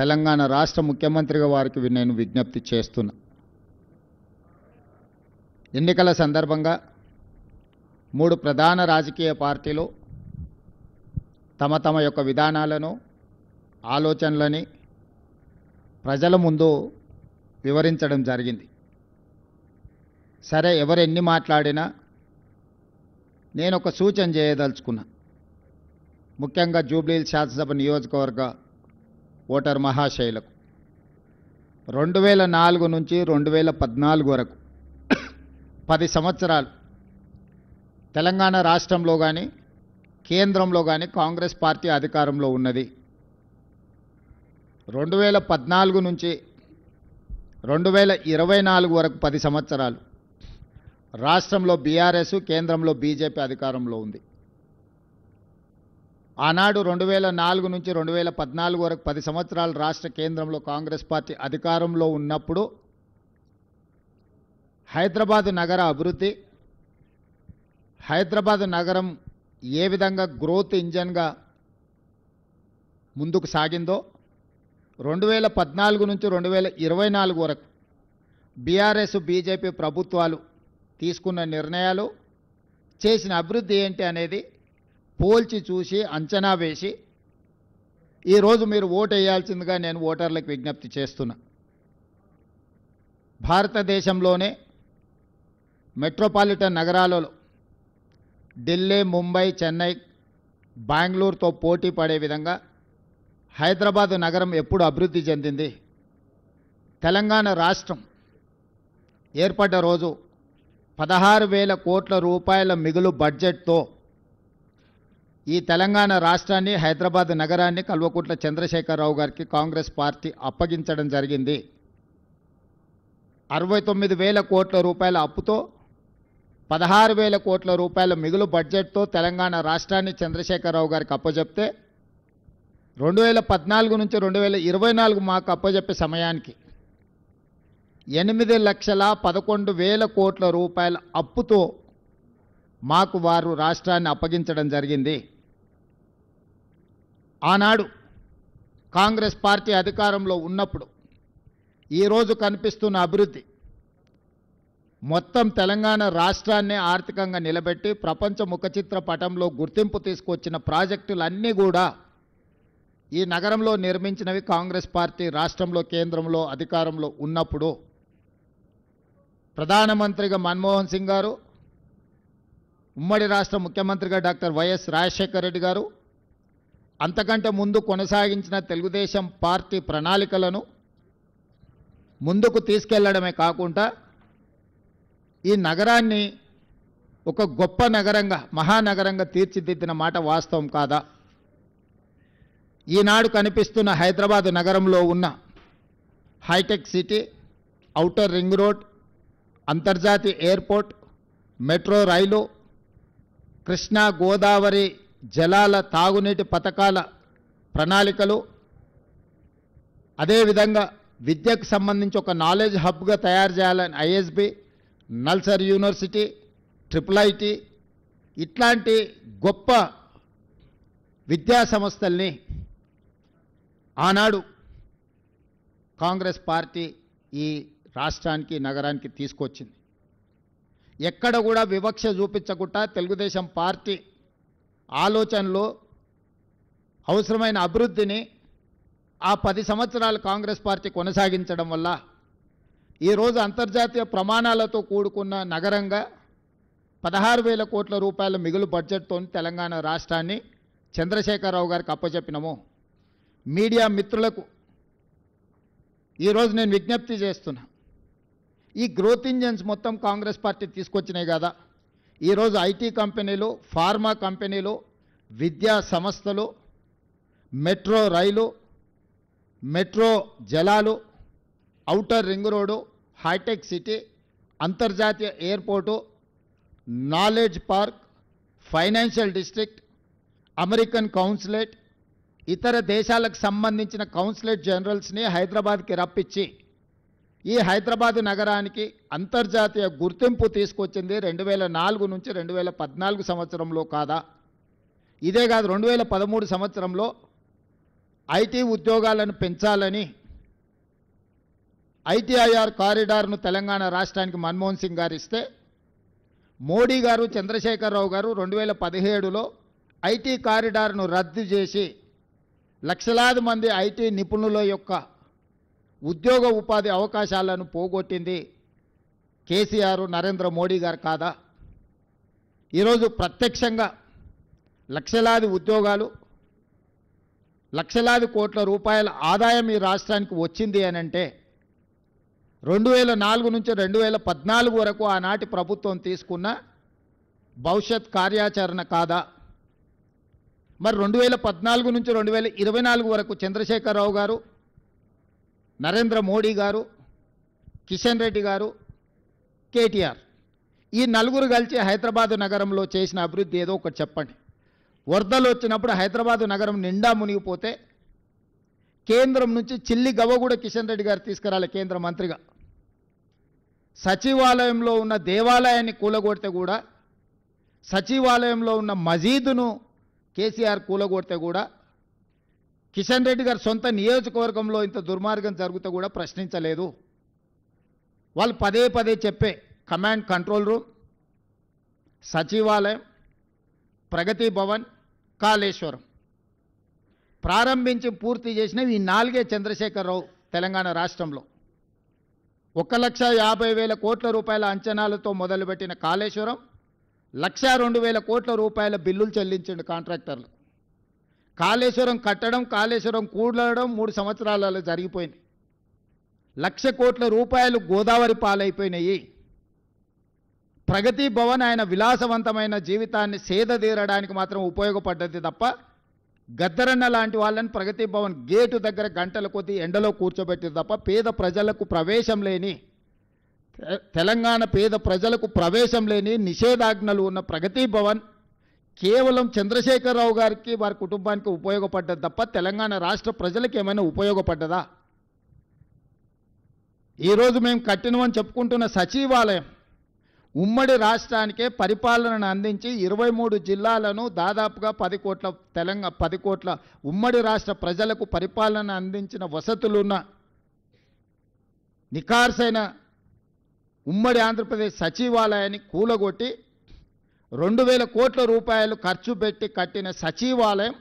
తెలంగాణ రాష్ట్ర ముఖ్యమంత్రిగా వారికి నేను విజ్ఞప్తి చేస్తున్నా. ఎన్నికల సందర్భంగా 3 ప్రధాన రాజకీయ పార్టీలు తమ తమ యొక్క విధానాలను, ఆలోచనలని ప్రజల ముందు వివరించడం జరిగింది. సరే, ఎవరు ఎన్ని మాట్లాడినా నేను ఒక సూచన చేయదలుచుకున్నా. ముఖ్యంగా జూబ్లీహిల్స్ శాసనసభ నియోజకవర్గ ఓటర్ మహాశైలకు 2004 నుంచి 2014 వరకు 10 సంవత్సరాలు తెలంగాణ రాష్ట్రంలో కానీ కేంద్రంలో కానీ కాంగ్రెస్ పార్టీ అధికారంలో ఉన్నది. 2014 నుంచి 2024 వరకు 10 సంవత్సరాలు రాష్ట్రంలో బీఆర్ఎస్, కేంద్రంలో బీజేపీ అధికారంలో ఉంది. ఆనాడు 2004 నుంచి 2014 వరకు 10 సంవత్సరాలు రాష్ట్ర కేంద్రంలో కాంగ్రెస్ పార్టీ అధికారంలో ఉన్నప్పుడు హైదరాబాద్ నగర అభివృద్ధి, హైదరాబాద్ నగరం ఏ విధంగా గ్రోత్ ఇంజన్గా ముందుకు సాగిందో 2014 నుంచి 2024 వరకు బీఆర్ఎస్, బీజేపీ ప్రభుత్వాలు తీసుకున్న నిర్ణయాలు, చేసిన అభివృద్ధి ఏంటి అనేది పోల్చి చూసి అంచనా వేసి ఈరోజు మీరు ఓటు వేయాల్సిందిగా నేను ఓటర్లకు విజ్ఞప్తి చేస్తున్నా. భారతదేశంలోనే మెట్రోపాలిటన్ నగరాలలో ఢిల్లీ, ముంబై, చెన్నై, బెంగళూరుతో పోటీ పడే విధంగా హైదరాబాదు నగరం ఎప్పుడు అభివృద్ధి చెందింది? తెలంగాణ రాష్ట్రం ఏర్పడ్డ రోజు 16,000 కోట్ల రూపాయల మిగులు బడ్జెట్తో ఈ తెలంగాణ రాష్ట్రాన్ని, హైదరాబాద్ నగరాన్ని కల్వకుంట్ల చంద్రశేఖరరావు గారికి కాంగ్రెస్ పార్టీ అప్పగించడం జరిగింది. 69,000 కోట్ల రూపాయల అప్పుతో 16,000 కోట్ల రూపాయల మిగులు బడ్జెట్తో తెలంగాణ రాష్ట్రాన్ని చంద్రశేఖరరావు గారికి అప్పచెప్తే 2014 నుంచి 2024 మాకు అప్పచెప్పే సమయానికి 8,11,000 కోట్ల రూపాయల అప్పుతో మాకు వారు రాష్ట్రాన్ని అప్పగించడం జరిగింది. ఆనాడు కాంగ్రెస్ పార్టీ అధికారంలో ఉన్నప్పుడు ఈరోజు కనిపిస్తున్న అభివృద్ధి మొత్తం తెలంగాణ రాష్ట్రాన్ని ఆర్థికంగా నిలబెట్టి ప్రపంచ ముఖచిత్ర పటంలో గుర్తింపు తీసుకొచ్చిన ప్రాజెక్టులన్నీ కూడా ఈ నగరంలో నిర్మించినవి కాంగ్రెస్ పార్టీ రాష్ట్రంలో, కేంద్రంలో అధికారంలో ఉన్నప్పుడు. ప్రధానమంత్రిగా మన్మోహన్ సింగ్ గారు, ఉమ్మడి రాష్ట్ర ముఖ్యమంత్రిగా డాక్టర్ వైఎస్ రాజశేఖర రెడ్డి గారు, అంతకంటే ముందు కొనసాగించిన తెలుగుదేశం పార్టీ ప్రణాళికలను ముందుకు తీసుకెళ్లడమే కాకుండా ఈ నగరాన్ని ఒక గొప్ప నగరంగా, మహానగరంగా తీర్చిదిద్దిన మాట వాస్తవం కాదా? ఈనాడు కనిపిస్తున్న హైదరాబాద్ నగరంలో ఉన్న hi tech city, outer ring road, అంతర్జాతీయ ఎయిర్పోర్ట్, మెట్రో రైలు, కృష్ణా గోదావరి జలాల తాగునీటి పథకాల ప్రణాళికలు, అదేవిధంగా విద్యకు సంబంధించి ఒక నాలెడ్జ్ హబ్గా తయారు చేయాలని ఐఎస్బి, నల్సర్ యూనివర్సిటీ, IIIT ఇట్లాంటి గొప్ప విద్యా సంస్థల్ని ఆనాడు కాంగ్రెస్ పార్టీ ఈ రాష్ట్రానికి, నగరానికి తీసుకొచ్చింది. ఎక్కడ కూడా వివక్ష చూపించకుండా తెలుగుదేశం పార్టీ ఆలోచనలో అవసరమైన అభివృద్ధిని ఆ 10 సంవత్సరాలు కాంగ్రెస్ పార్టీ కొనసాగించడం వల్ల ఈరోజు అంతర్జాతీయ ప్రమాణాలతో కూడుకున్న నగరంగా 16,000 కోట్ల రూపాయల మిగులు బడ్జెట్తో తెలంగాణ రాష్ట్రాన్ని చంద్రశేఖరరావు గారికి అప్పచెప్పినాము. మీడియా మిత్రులకు ఈరోజు నేను విజ్ఞప్తి చేస్తున్నా, ఈ గ్రోత్ ఇంజన్స్ మొత్తం కాంగ్రెస్ పార్టీ తీసుకొచ్చినాయి కదా. ఈరోజు ఐటీ కంపెనీలు, ఫార్మా కంపెనీలు, విద్యా సంస్థలు, మెట్రో రైలు, మెట్రో జలాలు, outer ring road, hitech city, అంతర్జాతీయ airport, knowledge park, financial district, American consulate, ఇతర దేశాలకు సంబంధించిన కౌన్సిలేట్ జనరల్స్ని హైదరాబాద్కి రప్పించి ఈ హైదరాబాద్ నగరానికి అంతర్జాతీయ గుర్తింపు తీసుకొచ్చింది 2004 నుంచి 2014 సంవత్సరంలో కాదా? ఇదే కాదు, 2013 సంవత్సరంలో ఐటీ ఉద్యోగాలను పెంచాలని ఐటీఐఆర్ కారిడార్ను తెలంగాణ రాష్ట్రానికి మన్మోహన్ సింగ్ గారు ఇస్తే మోడీ గారు చంద్రశేఖరరావు గారు 2017లో ఐటీ కారిడార్ను రద్దు చేసి లక్షలాది మంది ఐటీ నిపుణుల యొక్క ఉద్యోగ ఉపాధి అవకాశాలను పోగొట్టింది కేసీఆర్ నరేంద్ర మోడీ గారు కాదా? ఈరోజు ప్రత్యక్షంగా లక్షలాది ఉద్యోగాలు, లక్షలాది కోట్ల రూపాయల ఆదాయం ఈ రాష్ట్రానికి వచ్చింది అని అంటే 2004 నుంచి 2014 వరకు ఆనాటి ప్రభుత్వం తీసుకున్న భవిష్యత్ కార్యాచరణ కాదా? మరి 2014 నుంచి 2024 వరకు చంద్రశేఖరరావు గారు, నరేంద్ర మోడీ గారు, కిషన్ రెడ్డి గారు, కేటీఆర్ ఈ నలుగురు కలిసి హైదరాబాదు నగరంలో చేసిన అభివృద్ధి ఏదో ఒకటి చెప్పండి. వరదలు వచ్చినప్పుడు హైదరాబాదు నగరం నిండా మునిగిపోతే కేంద్రం నుంచి చిల్లి గవ్వ కూడా కిషన్ రెడ్డి గారు తీసుకురాలి కేంద్ర మంత్రిగా. సచివాలయంలో ఉన్న దేవాలయాన్ని కూలగొడితే కూడా, సచివాలయంలో ఉన్న మసీదును కేసీఆర్ కూలగొడితే కూడా, కిషన్ రెడ్డి గారు సొంత నియోజకవర్గంలో ఇంత దుర్మార్గం జరిగితే కూడా ప్రశ్నించలేదు. వాళ్ళు పదే పదే చెప్పే కమాండ్ కంట్రోల్ రూమ్, సచివాలయం, ప్రగతి భవన్, కాళేశ్వరం ప్రారంభించి పూర్తి చేసినవి ఈ 4 చంద్రశేఖరరావు తెలంగాణ రాష్ట్రంలో. 1,50,000 కోట్ల రూపాయల అంచనాలతో మొదలుపెట్టిన కాళేశ్వరం 1,02,000 కోట్ల రూపాయల బిల్లులు చెల్లించిండు కాంట్రాక్టర్లు. కాళేశ్వరం కట్టడం, కాళేశ్వరం కూడడం 3 సంవత్సరాలలో జరిగిపోయింది. 1,00,000 కోట్ల రూపాయలు గోదావరి పాలైపోయినాయి. ప్రగతి భవన్ ఆయన విలాసవంతమైన జీవితాన్ని సేదతీరడానికి మాత్రం ఉపయోగపడ్డది తప్ప, గద్దరన్న లాంటి వాళ్ళని ప్రగతి భవన్ గేటు దగ్గర గంటల కొద్దీ ఎండలో కూర్చోబెట్టింది తప్ప, పేద ప్రజలకు ప్రవేశం లేని, తెలంగాణ పేద ప్రజలకు ప్రవేశం లేని నిషేధాజ్ఞలు ఉన్న ప్రగతి భవన్ కేవలం చంద్రశేఖరరావు గారికి, వారి కుటుంబానికి ఉపయోగపడ్డది తప్ప తెలంగాణ రాష్ట్ర ప్రజలకు ఏమైనా ఉపయోగపడ్డదా? ఈరోజు మేము కట్టినమని చెప్పుకుంటున్న సచివాలయం ఉమ్మడి రాష్ట్రానికే పరిపాలనను అందించి 23 జిల్లాలను దాదాపుగా 10 కోట్ల ఉమ్మడి రాష్ట్ర ప్రజలకు పరిపాలన అందించిన వసతులున్న నికార్సైన ఉమ్మడి ఆంధ్రప్రదేశ్ సచివాలయాన్ని కూలగొట్టి 2,000 కోట్ల రూపాయలు ఖర్చు పెట్టి కట్టిన సచివాలయం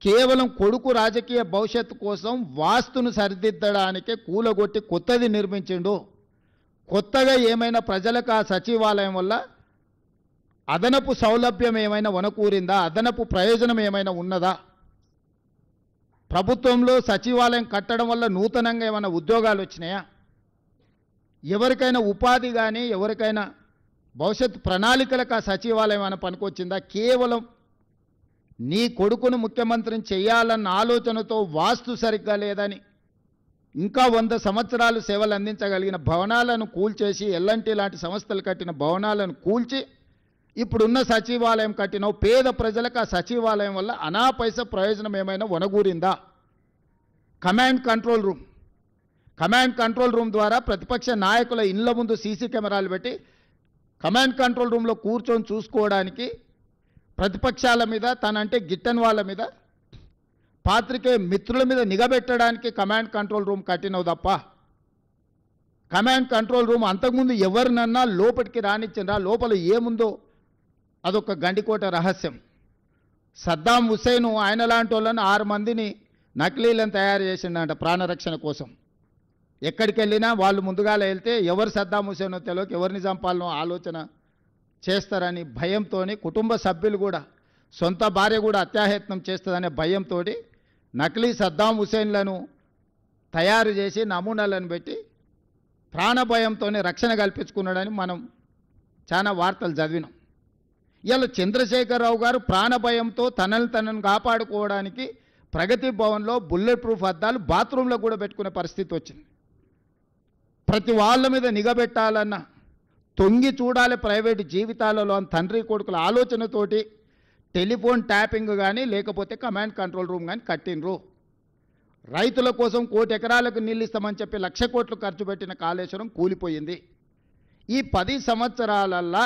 కేవలం కొడుకు రాజకీయ భవిష్యత్తు కోసం వాస్తును సరిదిద్దడానికే కూలగొట్టి కొత్తది నిర్మించిండు. కొత్తగా ఏమైనా ప్రజలకు ఆ సచివాలయం వల్ల అదనపు సౌలభ్యం ఏమైనా వనకూరిందా? అదనపు ప్రయోజనం ఏమైనా ఉన్నదా? ప్రభుత్వంలో సచివాలయం కట్టడం వల్ల నూతనంగా ఏమైనా ఉద్యోగాలు వచ్చినాయా? ఎవరికైనా ఉపాధి కానీ, ఎవరికైనా భవిష్యత్ ప్రణాళికలకు ఆ సచివాలయం అని పనికొచ్చిందా? కేవలం నీ కొడుకును ముఖ్యమంత్రిని చేయాలన్న ఆలోచనతో వాస్తు సరిగ్గా లేదని ఇంకా 100 సంవత్సరాలు సేవలు అందించగలిగిన భవనాలను కూల్చేసి, ఎల్ఎన్టీ లాంటి సంస్థలు కట్టిన భవనాలను కూల్చి ఇప్పుడున్న సచివాలయం కట్టినవు. పేద ప్రజలకు ఆ సచివాలయం వల్ల అనాపైస ప్రయోజనం ఏమైనా వనగూరిందా? Command control room, command control room ద్వారా ప్రతిపక్ష నాయకుల ఇళ్ల ముందు సీసీ కెమెరాలు పెట్టి కమాండ్ కంట్రోల్ రూమ్లో కూర్చొని చూసుకోవడానికి, ప్రతిపక్షాల మీద, తనంటే గిట్టని వాళ్ళ మీద, పాత్రికేయ మిత్రుల మీద నిఘబెట్టడానికి కమాండ్ కంట్రోల్ రూమ్ కట్టినవు తప్ప, కమాండ్ కంట్రోల్ రూమ్ అంతకుముందు ఎవరినన్నా లోపలికి రానిచ్చిండ్రా? లోపల ఏముందో అదొక గండికోట రహస్యం. సద్దాం హుస్సేన్ ఆయన లాంటి వాళ్ళని 6 మందిని నకిలీలను తయారు చేసిండంట ప్రాణరక్షణ కోసం. ఎక్కడికి వెళ్ళినా వాళ్ళు ముందుగా వెళ్తే ఎవరు సద్దాం హుస్సేనో తెలియక ఎవరిని చంపాలనో ఆలోచన చేస్తారని భయంతో, కుటుంబ సభ్యులు కూడా, సొంత భార్య కూడా అత్యాయత్నం చేస్తుందనే భయంతో నకిలీ సద్దాం హుస్సేన్లను తయారు చేసి నమూనాలను పెట్టి ప్రాణభయంతోనే రక్షణ కల్పించుకున్నాడని మనం చాలా వార్తలు చదివినాం. ఇలా చంద్రశేఖరరావు గారు ప్రాణభయంతో తనను కాపాడుకోవడానికి ప్రగతి భవన్లో బుల్లెట్ ప్రూఫ్ అద్దాలు బాత్రూంలో కూడా పెట్టుకునే పరిస్థితి వచ్చింది. ప్రతి వాళ్ళ మీద నిఘబెట్టాలన్న, తొంగి చూడాలి ప్రైవేటు జీవితాలలో అని తండ్రి కొడుకుల ఆలోచనతోటి టెలిఫోన్ ట్యాపింగ్ కానీ, లేకపోతే కమాండ్ కంట్రోల్ రూమ్ కానీ కట్టినరు. రైతుల కోసం 1 కోటి ఎకరాలకు నీళ్ళు ఇస్తామని చెప్పి 1,00,000 కోట్లు ఖర్చు పెట్టిన కాళేశ్వరం కూలిపోయింది. ఈ 10 సంవత్సరాలల్లా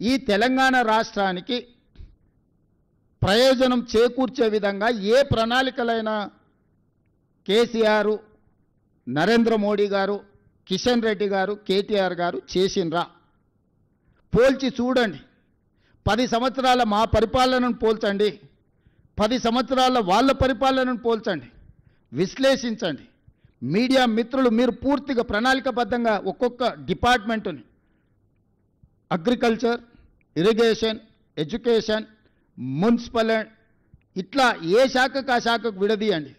ఈ తెలంగాణ రాష్ట్రానికి ప్రయోజనం చేకూర్చే విధంగా ఏ ప్రణాళికలైనా కేసీఆర్, నరేంద్ర మోడీ గారు, కిషన్ రెడ్డి గారు, కేటీఆర్ గారు చేసిండ్రా? పోల్చి చూడండి. 10 సంవత్సరాల మా పరిపాలనను పోల్చండి, 10 సంవత్సరాల వాళ్ళ పరిపాలనను పోల్చండి, విశ్లేషించండి. మీడియా మిత్రులు మీరు పూర్తిగా ప్రణాళికబద్ధంగా ఒక్కొక్క డిపార్ట్మెంటుని అగ్రికల్చర్, ఇరిగేషన్, ఎడ్యుకేషన్, మున్సిపల్ ఇట్లా ఏ శాఖకు ఆ శాఖకు విడదీయండి.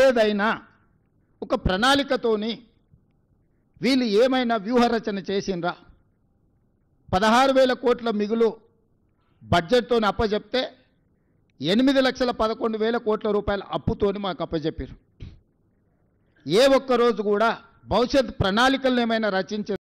ఏదైనా ఒక ప్రణాళికతోని వీళ్ళు ఏమైనా వ్యూహరచన చేసిండ్రా? 16,000 కోట్ల మిగులు బడ్జెట్తో అప్పచెప్తే 8,11,000 కోట్ల రూపాయల అప్పుతోని మాకు అప్పచెప్పారు. ఏ ఒక్కరోజు కూడా భవిష్యత్ ప్రణాళికలను ఏమైనా రచించారు?